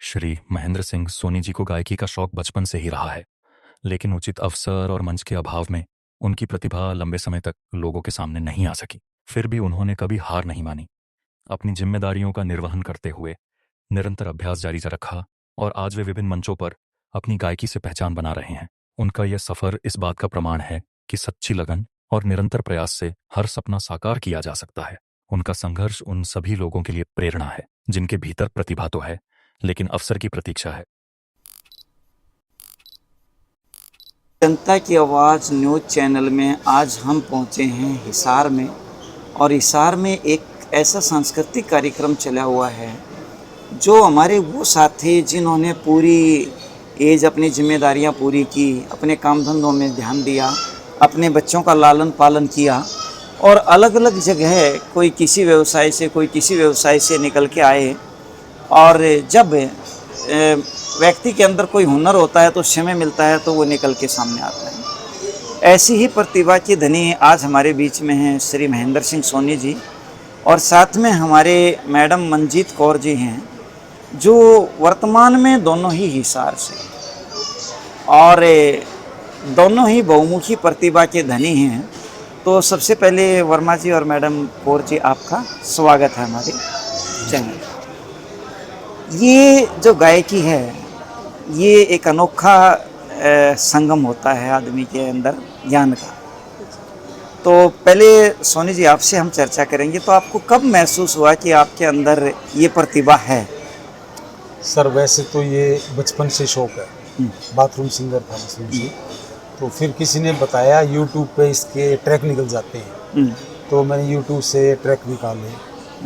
श्री महेंद्र सिंह सोनी जी को गायकी का शौक बचपन से ही रहा है, लेकिन उचित अवसर और मंच के अभाव में उनकी प्रतिभा लंबे समय तक लोगों के सामने नहीं आ सकी। फिर भी उन्होंने कभी हार नहीं मानी। अपनी जिम्मेदारियों का निर्वहन करते हुए निरंतर अभ्यास जारी रखा और आज वे विभिन्न मंचों पर अपनी गायकी से पहचान बना रहे हैं। उनका यह सफर इस बात का प्रमाण है कि सच्ची लगन और निरंतर प्रयास से हर सपना साकार किया जा सकता है। उनका संघर्ष उन सभी लोगों के लिए प्रेरणा है जिनके भीतर प्रतिभा तो है, लेकिन अवसर की प्रतीक्षा है। जनता की आवाज़ न्यूज़ चैनल में आज हम पहुंचे हैं हिसार में, और हिसार में एक ऐसा सांस्कृतिक कार्यक्रम चला हुआ है जो हमारे वो साथी जिन्होंने पूरी एज अपनी जिम्मेदारियां पूरी की, अपने काम धंधों में ध्यान दिया, अपने बच्चों का लालन पालन किया और अलग अलग जगह कोई किसी व्यवसाय से कोई किसी व्यवसाय से निकल के आए। और जब व्यक्ति के अंदर कोई हुनर होता है तो समय मिलता है तो वो निकल के सामने आता है। ऐसी ही प्रतिभा की धनी आज हमारे बीच में हैं श्री महेंद्र सिंह सोनी जी, और साथ में हमारे मैडम मंजीत कौर जी हैं जो वर्तमान में दोनों ही हिसार से और दोनों ही बहुमुखी प्रतिभा के धनी हैं। तो सबसे पहले वर्मा जी और मैडम कौर जी, आपका स्वागत है हमारे चैनल। ये जो गायकी है ये एक अनोखा संगम होता है आदमी के अंदर ज्ञान का। तो पहले सोनी जी आपसे हम चर्चा करेंगे, तो आपको कब महसूस हुआ कि आपके अंदर ये प्रतिभा है? सर वैसे तो ये बचपन से शौक है, बाथरूम सिंगर था बचपन से। तो फिर किसी ने बताया यूट्यूब पे इसके ट्रैक निकल जाते हैं, तो मैंने यूट्यूब से ट्रैक निकाले,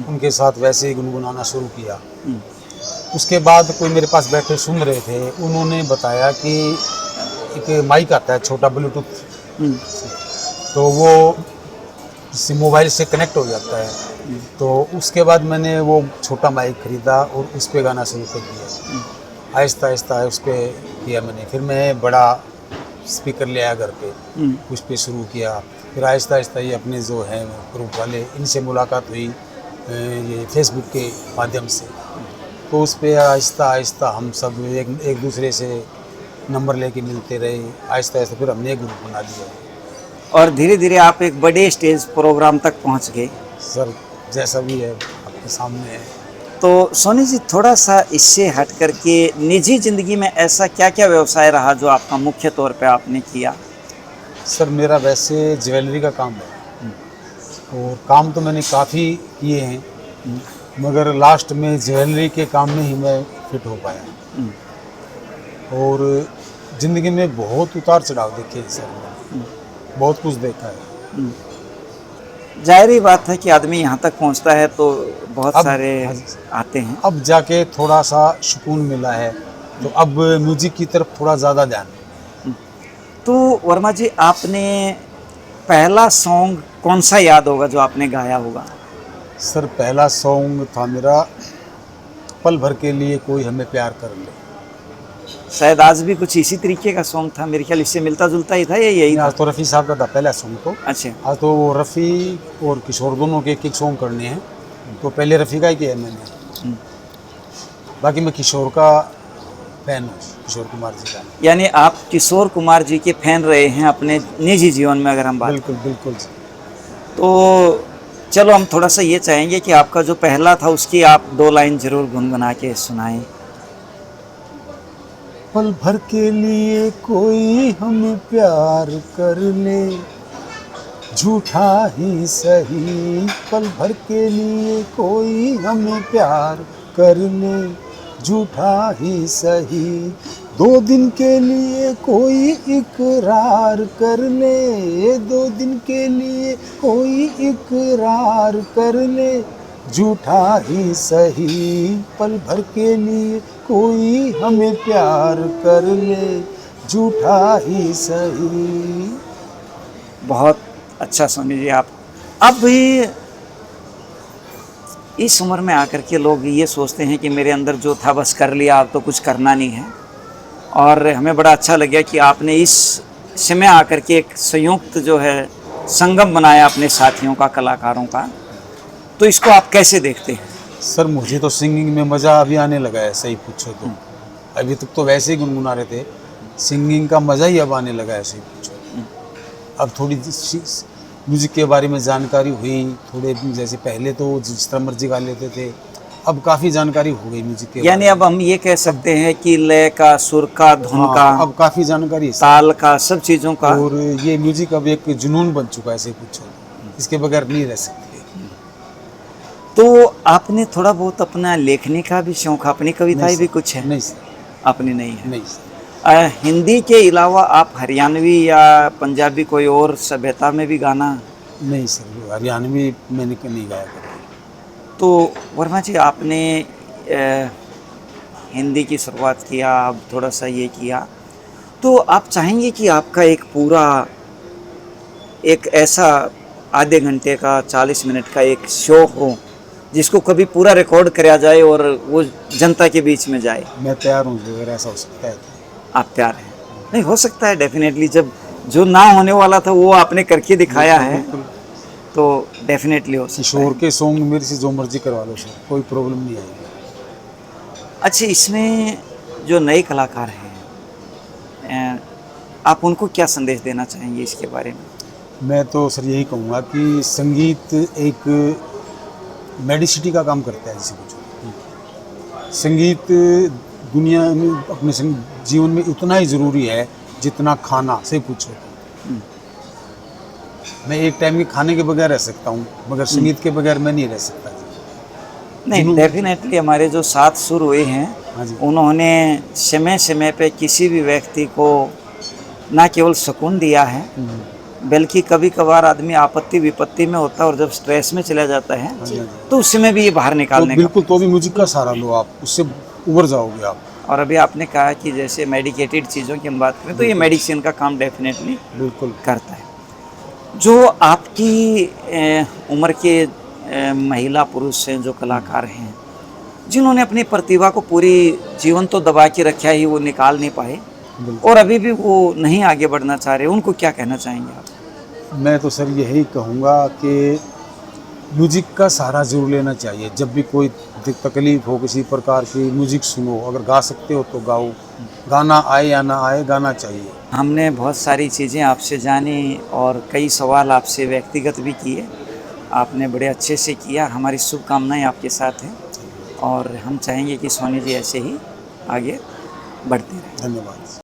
उनके साथ वैसे ही गुनगुनाना शुरू किया। उसके बाद कोई मेरे पास बैठे सुन रहे थे, उन्होंने बताया कि एक माइक आता है छोटा ब्लूटूथ, तो वो इससे मोबाइल से कनेक्ट हो जाता है। तो उसके बाद मैंने वो छोटा माइक खरीदा और उस पर गाना शुरू कर दिया। आहिस्ता आहिस्ता उस पर किया मैंने। फिर मैं बड़ा स्पीकर ले आया घर पे, उस पर शुरू किया। फिर आहिस्ता आहिस्ता ये अपने जो हैं ग्रुप वाले, इनसे मुलाकात हुई ये फेसबुक के माध्यम से। तो उस पर आहिस्ता आहिस्ता हम सब एक दूसरे से नंबर लेके मिलते रहे। आहिस्ता आहिस्ता फिर हमने एक ग्रुप बना लिया और धीरे धीरे आप एक बड़े स्टेज प्रोग्राम तक पहुंच गए। सर जैसा भी है आपके सामने है। तो सोनी जी, थोड़ा सा इससे हट करके निजी ज़िंदगी में ऐसा क्या क्या व्यवसाय रहा जो आपका मुख्य तौर पे आपने किया? सर मेरा वैसे ज्वेलरी का काम है, और काम तो मैंने काफ़ी किए हैं, मगर लास्ट में ज्वेलरी के काम में ही मैं फिट हो पाया। और ज़िंदगी में बहुत उतार चढ़ाव देखे हैं सर, बहुत कुछ देखा है। जाहिर ही बात है कि आदमी यहाँ तक पहुँचता है तो बहुत सारे आते हैं। अब जाके थोड़ा सा सुकून मिला है, तो अब म्यूजिक की तरफ थोड़ा ज़्यादा ध्यान है। तो वर्मा जी, आपने पहला सॉन्ग कौन सा याद होगा जो आपने गाया होगा? सर पहला सॉन्ग था मेरा पल भर के लिए कोई हमें प्यार कर ले। शायद आज भी कुछ इसी तरीके का सॉन्ग था, मेरे ख्याल इससे मिलता जुलता ही था या यही था? आज तो रफ़ी साहब का था पहला सॉन्ग। तो अच्छा, आज तो वो रफ़ी और किशोर दोनों के एक सॉन्ग करने हैं, तो पहले रफ़ी का ही किया है मैंने। बाकी मैं किशोर का फैन हूँ, किशोर कुमार जी का। यानी आप किशोर कुमार जी के फैन रहे हैं अपने निजी जीवन में अगर हम बात? बिल्कुल बिल्कुल। तो चलो हम थोड़ा सा ये चाहेंगे कि आपका जो पहला था उसकी आप 2 लाइन जरूर गुनगुना के सुनाएं। पल भर के लिए कोई हमें प्यार कर ले, झूठा ही सही। पल भर के लिए कोई हमें प्यार कर ले, झूठा ही सही। 2 दिन के लिए कोई इकरार कर ले, 2 दिन के लिए कोई इकरार कर ले, झूठा ही सही। पल भर के लिए कोई हमें प्यार कर ले, झूठा ही सही। बहुत अच्छा सोनी जी। आप अब भी इस उम्र में आकर के लोग ये सोचते हैं कि मेरे अंदर जो था बस कर लिया, अब तो कुछ करना नहीं है। और हमें बड़ा अच्छा लगा कि आपने इस समय आकर के एक संयुक्त जो है संगम बनाया अपने साथियों का, कलाकारों का। तो इसको आप कैसे देखते हैं? सर मुझे तो सिंगिंग में मज़ा अभी आने लगा है, सही पूछो तो। अभी तक तो वैसे ही गुनगुना रहे थे, सिंगिंग का मज़ा ही अब आने लगा है, सही पूछो। अब थोड़ी म्यूज़िक के बारे में जानकारी हुई, थोड़े जैसे पहले तो जिस तरह मर्जी गा लेते थे, अब काफ़ी जानकारी हो गई म्यूज़िक के यानी बारे अब हम ये कह सकते हैं कि लय का, सुर का, में। धुन हाँ, का, अब काफ़ी जानकारी है सर। ताल का, सब चीज़ों का। और ये म्यूज़िक अब एक जुनून बन चुका है, सही पूछो, इसके बगैर नहीं रह सकते। तो आपने थोड़ा बहुत अपना लेखनी का भी शौक, अपनी कविताएं नहीं भी सर, कुछ है? नहीं सर, अपनी नहीं है। नहीं सर। हिंदी के अलावा आप हरियाणवी या पंजाबी कोई और सभ्यता में भी गाना? नहीं सर, हरियाणवी मैंने नहीं गाया कभी। तो वर्मा जी, आपने हिंदी की शुरुआत किया, अब थोड़ा सा ये किया, तो आप चाहेंगे कि आपका एक पूरा एक ऐसा आधे घंटे का 40 मिनट का एक शो हो जिसको कभी पूरा रिकॉर्ड कराया जाए और वो जनता के बीच में जाए? मैं तैयार हूँ अगर ऐसा हो सकता है तो। आप तैयार हैं? नहीं, हो सकता है डेफिनेटली। जब जो ना होने वाला था वो आपने करके दिखाया है, बिल्कुल। तो डेफिनेटली हो सकता किशोर है। के सॉन्ग मेरे से जो मर्जी करवा लो सर, कोई प्रॉब्लम नहीं आएगी। अच्छा, इसमें जो नए कलाकार हैं, आप उनको क्या संदेश देना चाहेंगे इसके बारे में? मैं तो सर यही कहूँगा कि संगीत एक मेडिसिटी का काम करता है, जिसे कुछ संगीत दुनिया में अपने जीवन में उतना ही ज़रूरी है जितना खाना, से पूछो। मैं एक टाइम के खाने के बगैर रह सकता हूँ, मगर संगीत के बगैर मैं नहीं रह सकता। नहीं, डेफिनेटली हमारे जो 7 सुर हुए हैं, हाँ जी। उन्होंने समय समय पे किसी भी व्यक्ति को ना केवल सुकून दिया है, बल्कि कभी कभार आदमी आपत्ति विपत्ति में होता है और जब स्ट्रेस में चला जाता है हाँ जी, हाँ जी। तो उसमें भी ये बाहर तो निकालने का। बिल्कुल, तो भी म्यूजिक का सहारा लो, आप उससे उबर जाओगे आप। और अभी आपने कहा कि जैसे मेडिकेटेड चीज़ों की हम बात करें तो ये मेडिसिन का काम डेफिनेटली बिल्कुल करता है। जो आपकी उम्र के महिला पुरुष हैं, जो कलाकार हैं, जिन्होंने अपनी प्रतिभा को पूरी जीवन तो दबा के रखा ही, वो निकाल नहीं पाए और अभी भी वो नहीं आगे बढ़ना चाह रहे, उनको क्या कहना चाहेंगे आप? मैं तो सर यही कहूँगा कि म्यूजिक का सहारा जरूर लेना चाहिए। जब भी कोई तकलीफ हो किसी प्रकार की, म्यूजिक सुनो, अगर गा सकते हो तो गाओ, गाना आए या ना आए, गाना चाहिए। हमने बहुत सारी चीज़ें आपसे जानी और कई सवाल आपसे व्यक्तिगत भी किए, आपने बड़े अच्छे से किया। हमारी शुभकामनाएं आपके साथ हैं और हम चाहेंगे कि सोनी जी ऐसे ही आगे बढ़ते रहें। धन्यवाद।